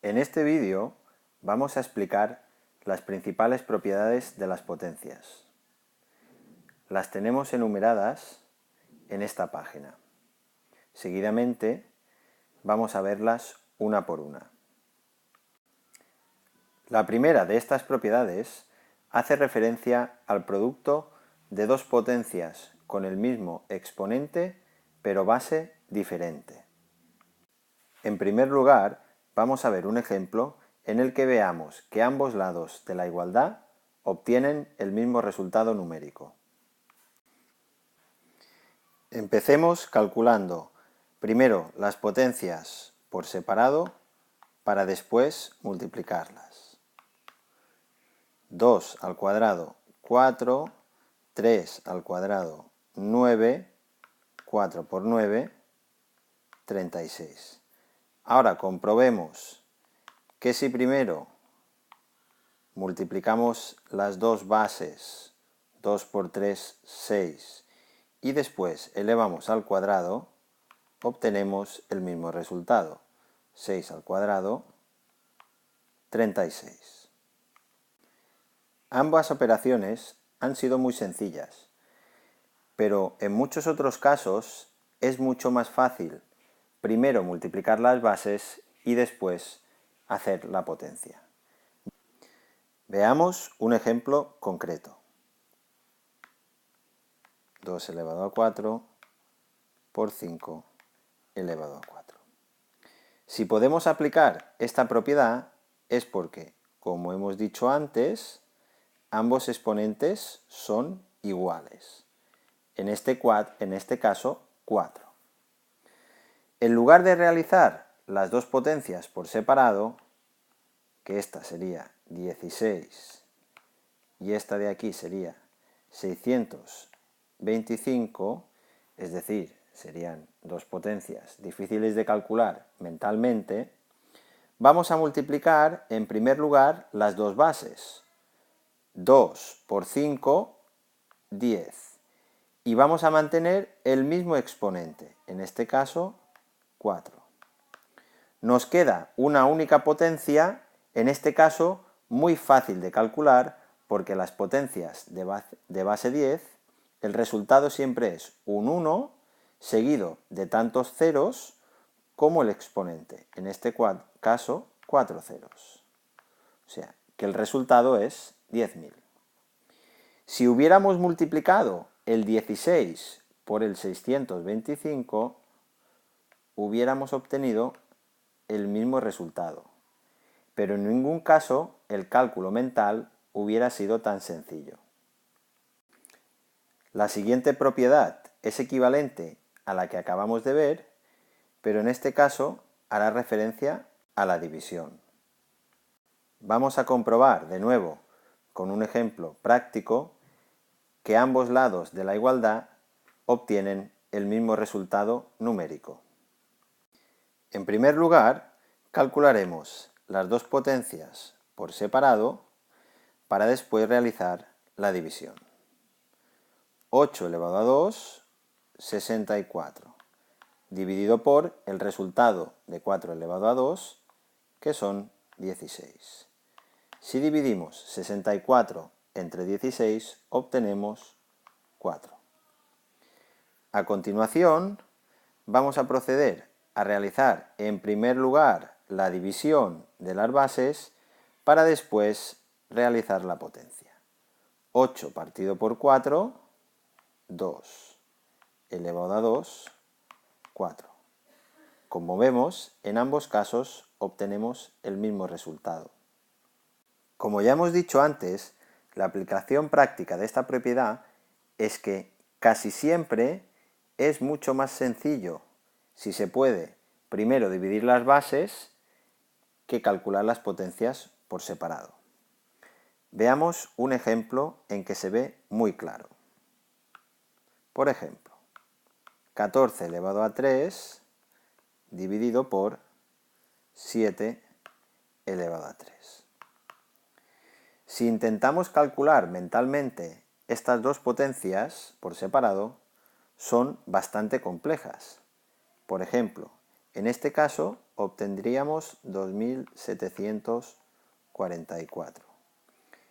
En este vídeo vamos a explicar las principales propiedades de las potencias. Las tenemos enumeradas en esta página. Seguidamente vamos a verlas una por una. La primera de estas propiedades hace referencia al producto de dos potencias con el mismo exponente pero base diferente. En primer lugar, vamos a ver un ejemplo en el que veamos que ambos lados de la igualdad obtienen el mismo resultado numérico. Empecemos calculando primero las potencias por separado para después multiplicarlas. 2 al cuadrado, 4, 3 al cuadrado, 9, 4 por 9, 36. Ahora comprobemos que si primero multiplicamos las dos bases, 2 por 3, 6, y después elevamos al cuadrado, obtenemos el mismo resultado. 6 al cuadrado, 36. Ambas operaciones han sido muy sencillas, pero en muchos otros casos es mucho más fácil primero multiplicar las bases y después hacer la potencia. Veamos un ejemplo concreto. 2 elevado a 4 por 5 elevado a 4. Si podemos aplicar esta propiedad es porque, como hemos dicho antes, ambos exponentes son iguales. En este caso, 4. En lugar de realizar las dos potencias por separado, que esta sería 16 y esta de aquí sería 625, es decir, serían dos potencias difíciles de calcular mentalmente, vamos a multiplicar en primer lugar las dos bases. 2 por 5, 10. Y vamos a mantener el mismo exponente, en este caso 4. Nos queda una única potencia, en este caso muy fácil de calcular, porque las potencias de base 10, el resultado siempre es un 1 seguido de tantos ceros como el exponente, en este caso 4 ceros. O sea, que el resultado es 10.000. Si hubiéramos multiplicado el 16 por el 625, hubiéramos obtenido el mismo resultado, pero en ningún caso el cálculo mental hubiera sido tan sencillo. La siguiente propiedad es equivalente a la que acabamos de ver, pero en este caso hará referencia a la división. Vamos a comprobar de nuevo con un ejemplo práctico que ambos lados de la igualdad obtienen el mismo resultado numérico. En primer lugar, calcularemos las dos potencias por separado para después realizar la división. 8 elevado a 2, 64, dividido por el resultado de 4 elevado a 2, que son 16. Si dividimos 64 entre 16, obtenemos 4. A continuación, vamos a proceder a realizar en primer lugar la división de las bases para después realizar la potencia. 8 partido por 4, 2, elevado a 2, 4. Como vemos, en ambos casos obtenemos el mismo resultado. Como ya hemos dicho antes, la aplicación práctica de esta propiedad es que casi siempre es mucho más sencillo, si se puede, primero dividir las bases que calcular las potencias por separado. Veamos un ejemplo en que se ve muy claro. Por ejemplo, 14 elevado a 3 dividido por 7 elevado a 3. Si intentamos calcular mentalmente estas dos potencias por separado, son bastante complejas. Por ejemplo, En este caso obtendríamos 2744.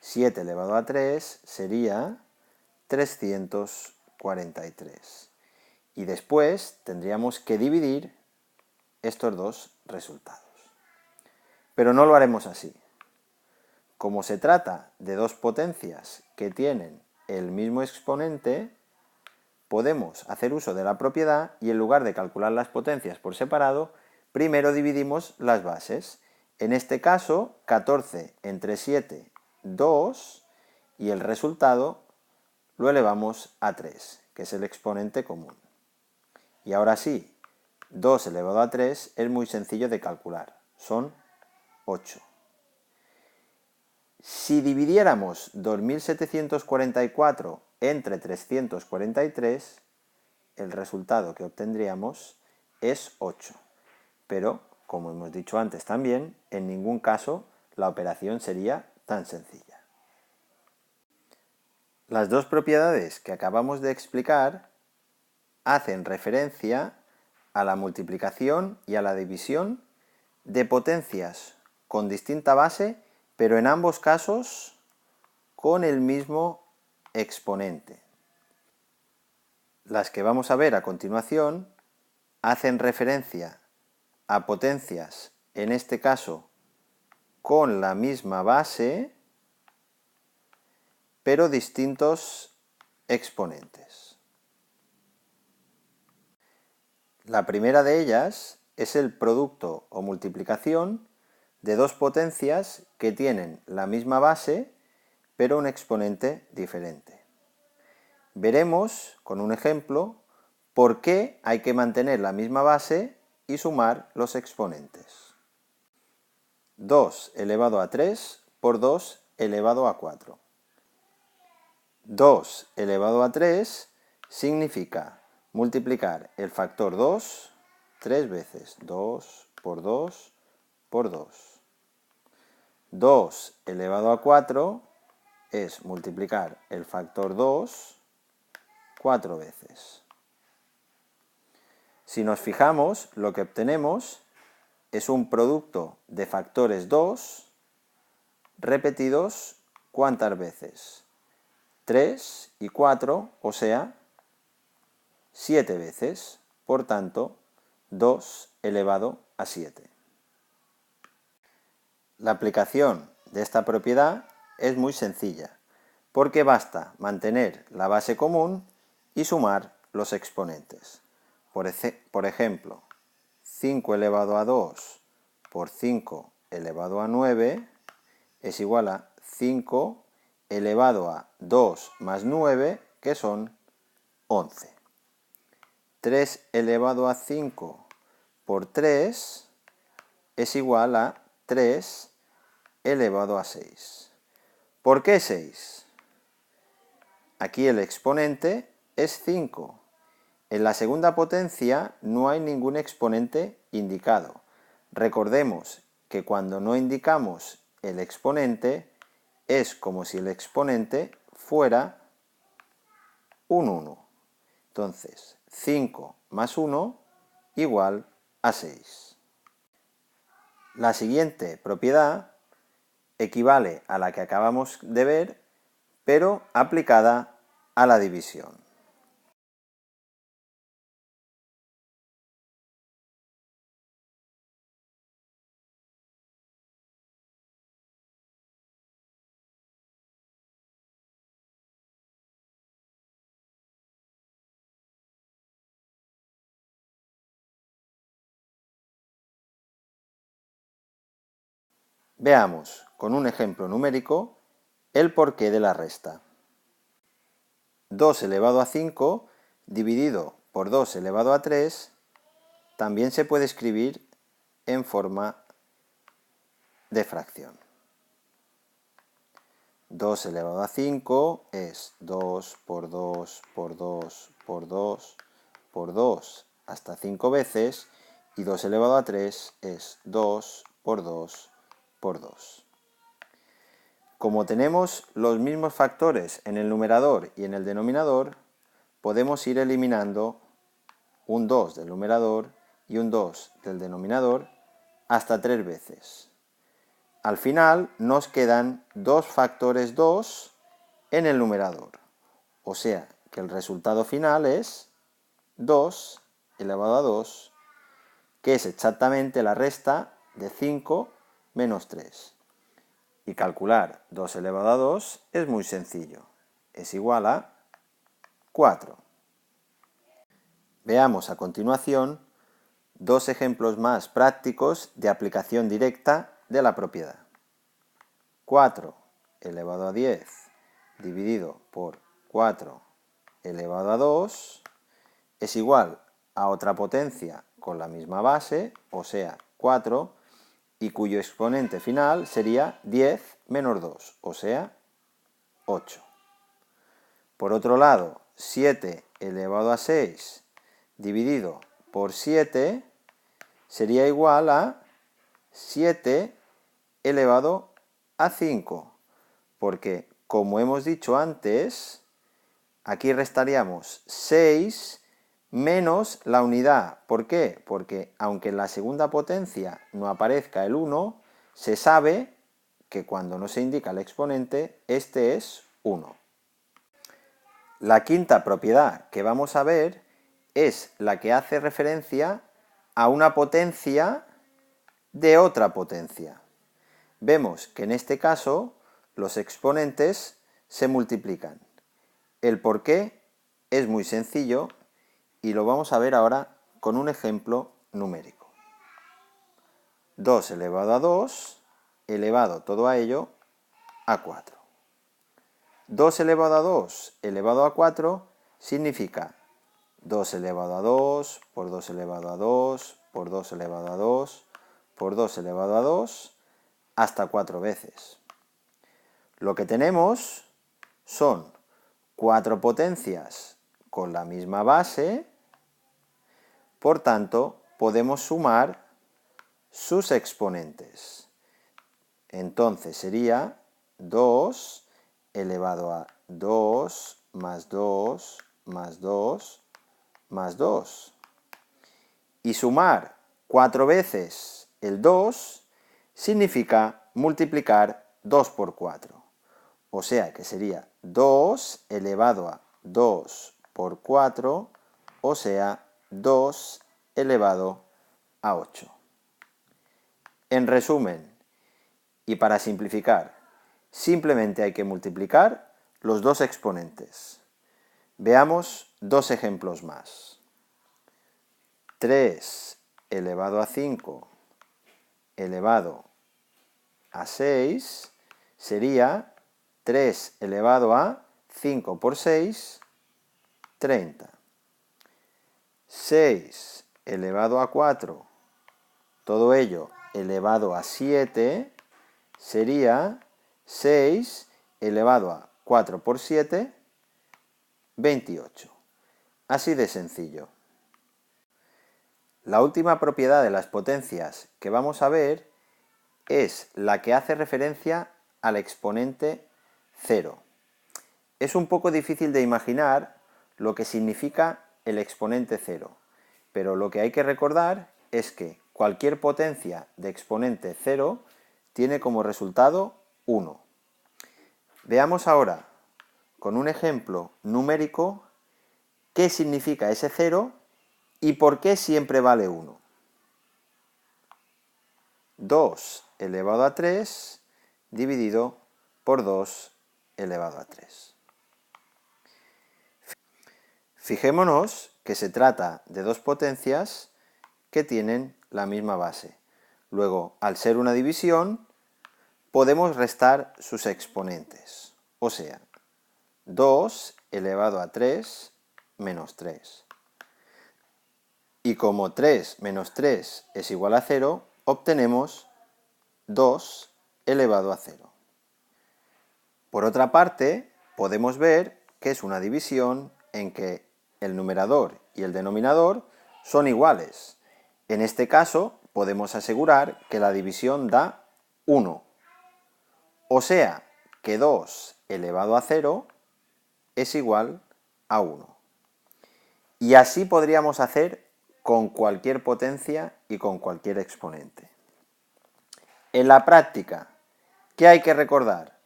7 elevado a 3 sería 343. Y después tendríamos que dividir estos dos resultados. Pero no lo haremos así. Como se trata de dos potencias que tienen el mismo exponente, podemos hacer uso de la propiedad y en lugar de calcular las potencias por separado, primero dividimos las bases. En este caso, 14 entre 7, 2, y el resultado lo elevamos a 3, que es el exponente común. Y ahora sí, 2 elevado a 3 es muy sencillo de calcular, son 8. Si dividiéramos 2744 entre 343, el resultado que obtendríamos es 8. Pero, como hemos dicho antes también, en ningún caso la operación sería tan sencilla. Las dos propiedades que acabamos de explicar hacen referencia a la multiplicación y a la división de potencias con distinta base, pero en ambos casos con el mismo exponente. Las que vamos a ver a continuación hacen referencia a potencias, en este caso con la misma base, pero distintos exponentes. La primera de ellas es el producto o multiplicación de dos potencias que tienen la misma base, pero un exponente diferente. Veremos, con un ejemplo, por qué hay que mantener la misma base y sumar los exponentes. 2 elevado a 3 por 2 elevado a 4. 2 elevado a 3 significa multiplicar el factor 2 3 veces. 2 por 2 por 2. 2 elevado a 4 es multiplicar el factor 2 4 veces. Si nos fijamos, lo que obtenemos es un producto de factores 2 repetidos ¿cuántas veces? 3 y 4, o sea, 7 veces. Por tanto, 2 elevado a 7. La aplicación de esta propiedad es muy sencilla, porque basta mantener la base común y sumar los exponentes. Por ejemplo, 5 elevado a 2 por 5 elevado a 9 es igual a 5 elevado a 2 más 9, que son 11. 3 elevado a 5 por 3 es igual a 3 elevado a 6. ¿Por qué 6? Aquí el exponente es 5. En la segunda potencia no hay ningún exponente indicado. Recordemos que cuando no indicamos el exponente es como si el exponente fuera un 1. Entonces, 5 más 1 igual a 6. La siguiente propiedad equivale a la que acabamos de ver, pero aplicada a la división. Veamos, con un ejemplo numérico, el porqué de la resta. 2 elevado a 5 dividido por 2 elevado a 3 también se puede escribir en forma de fracción. 2 elevado a 5 es 2 por 2 por 2 por 2 por 2 hasta 5 veces, y 2 elevado a 3 es 2 por 2 por 2. Como tenemos los mismos factores en el numerador y en el denominador, podemos ir eliminando un 2 del numerador y un 2 del denominador hasta 3 veces. Al final nos quedan 2 factores 2 en el numerador, o sea que el resultado final es 2 elevado a 2, que es exactamente la resta de 5 menos 3. Y calcular 2 elevado a 2 es muy sencillo, es igual a 4. Veamos a continuación dos ejemplos más prácticos de aplicación directa de la propiedad. 4 elevado a 10 dividido por 4 elevado a 2 es igual a otra potencia con la misma base, o sea, 4, y cuyo exponente final sería 10 menos 2, o sea, 8. Por otro lado, 7 elevado a 6 dividido por 7 sería igual a 7 elevado a 5, porque, como hemos dicho antes, aquí restaríamos 6 menos la unidad. ¿Por qué? Porque aunque en la segunda potencia no aparezca el 1, se sabe que cuando no se indica el exponente, este es 1. La quinta propiedad que vamos a ver es la que hace referencia a una potencia de otra potencia. Vemos que en este caso los exponentes se multiplican. El por qué es muy sencillo y lo vamos a ver ahora con un ejemplo numérico. 2 elevado a 2 elevado todo a ello a 4. 2 elevado a 2 elevado a 4 significa 2 elevado a 2 por 2 elevado a 2 por 2 elevado a 2 por 2 elevado a 2 hasta 4 veces. Lo que tenemos son 4 potencias con la misma base, por tanto, podemos sumar sus exponentes. Entonces sería 2 elevado a 2 más 2 más 2 más 2. Y sumar 4 veces el 2 significa multiplicar 2 por 4. O sea que sería 2 elevado a 2 por 4, o sea, 2 elevado a 8. En resumen, y para simplificar, simplemente hay que multiplicar los dos exponentes. Veamos dos ejemplos más. 3 elevado a 5 elevado a 6 sería 3 elevado a 5 por 6, 30. 6 elevado a 4, todo ello elevado a 7, sería 6 elevado a 4 por 7, 28. Así de sencillo. La última propiedad de las potencias que vamos a ver es la que hace referencia al exponente 0. Es un poco difícil de imaginar lo que significa el exponente 0, pero lo que hay que recordar es que cualquier potencia de exponente 0 tiene como resultado 1. Veamos ahora, con un ejemplo numérico, qué significa ese 0 y por qué siempre vale 1. 2 elevado a 3 dividido por 2 elevado a 3. Fijémonos que se trata de dos potencias que tienen la misma base. Luego, al ser una división, podemos restar sus exponentes. O sea, 2 elevado a 3 menos 3. Y como 3 menos 3 es igual a 0, obtenemos 2 elevado a 0. Por otra parte, podemos ver que es una división en que el numerador y el denominador son iguales. En este caso, podemos asegurar que la división da 1. O sea, que 2 elevado a 0 es igual a 1. Y así podríamos hacer con cualquier potencia y con cualquier exponente. En la práctica, ¿qué hay que recordar?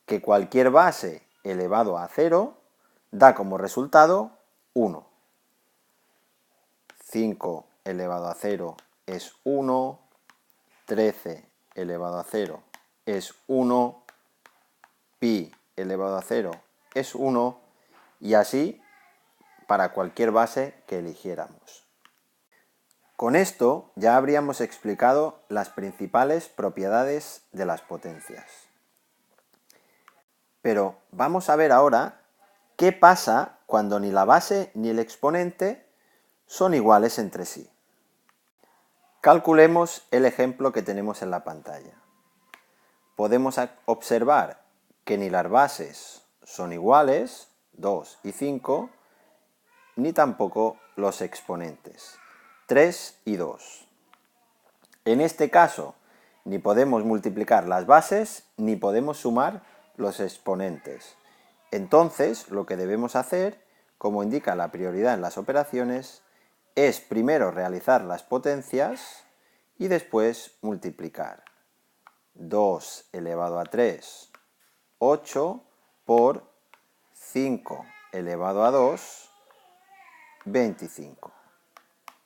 Que cualquier base elevado a 0 da como resultado 1. 5 elevado a 0 es 1, 13 elevado a 0 es 1, pi elevado a 0 es 1, y así para cualquier base que eligiéramos. Con esto ya habríamos explicado las principales propiedades de las potencias. Pero vamos a ver ahora qué pasa cuando ni la base ni el exponente son iguales entre sí. Calculemos el ejemplo que tenemos en la pantalla. Podemos observar que ni las bases son iguales, 2 y 5, ni tampoco los exponentes, 3 y 2. En este caso, ni podemos multiplicar las bases, ni podemos sumar los exponentes. Entonces, lo que debemos hacer, como indica la prioridad en las operaciones, es primero realizar las potencias y después multiplicar. 2 elevado a 3, 8 por 5 elevado a 2, 25.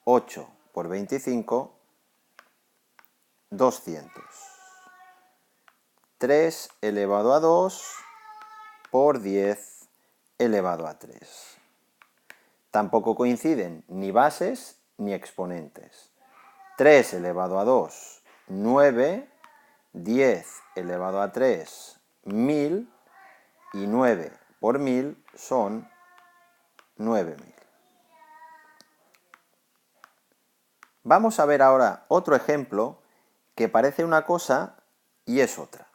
8 por 25, 200. 3 elevado a 2 por 10 elevado a 3. Tampoco coinciden ni bases ni exponentes. 3 elevado a 2, 9, 10 elevado a 3, 1000, y 9 por 1000 son 9000. Vamos a ver ahora otro ejemplo que parece una cosa y es otra.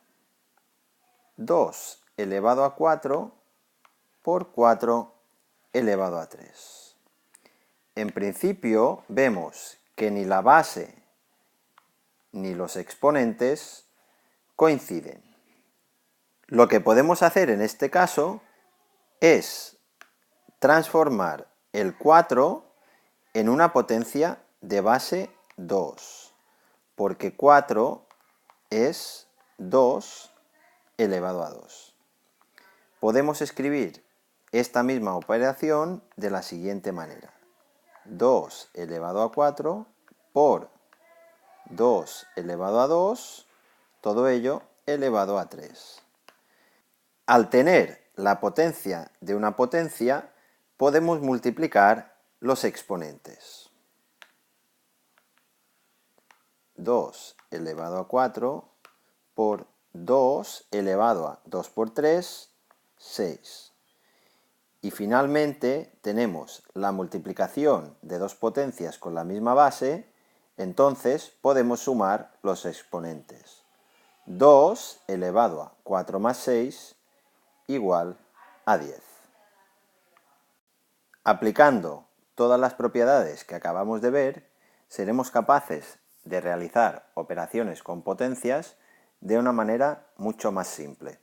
2 elevado a 4 por 4 elevado a 3. En principio vemos que ni la base ni los exponentes coinciden. Lo que podemos hacer en este caso es transformar el 4 en una potencia de base 2, porque 4 es 2 elevado a 2. Podemos escribir esta misma operación de la siguiente manera. 2 elevado a 4 por 2 elevado a 2, todo ello elevado a 3. Al tener la potencia de una potencia, podemos multiplicar los exponentes. 2 elevado a 4 por 2 elevado a 2 por 3, 6. Y finalmente tenemos la multiplicación de dos potencias con la misma base, entonces podemos sumar los exponentes. 2 elevado a 4 más 6 igual a 10. Aplicando todas las propiedades que acabamos de ver, seremos capaces de realizar operaciones con potencias de una manera mucho más simple.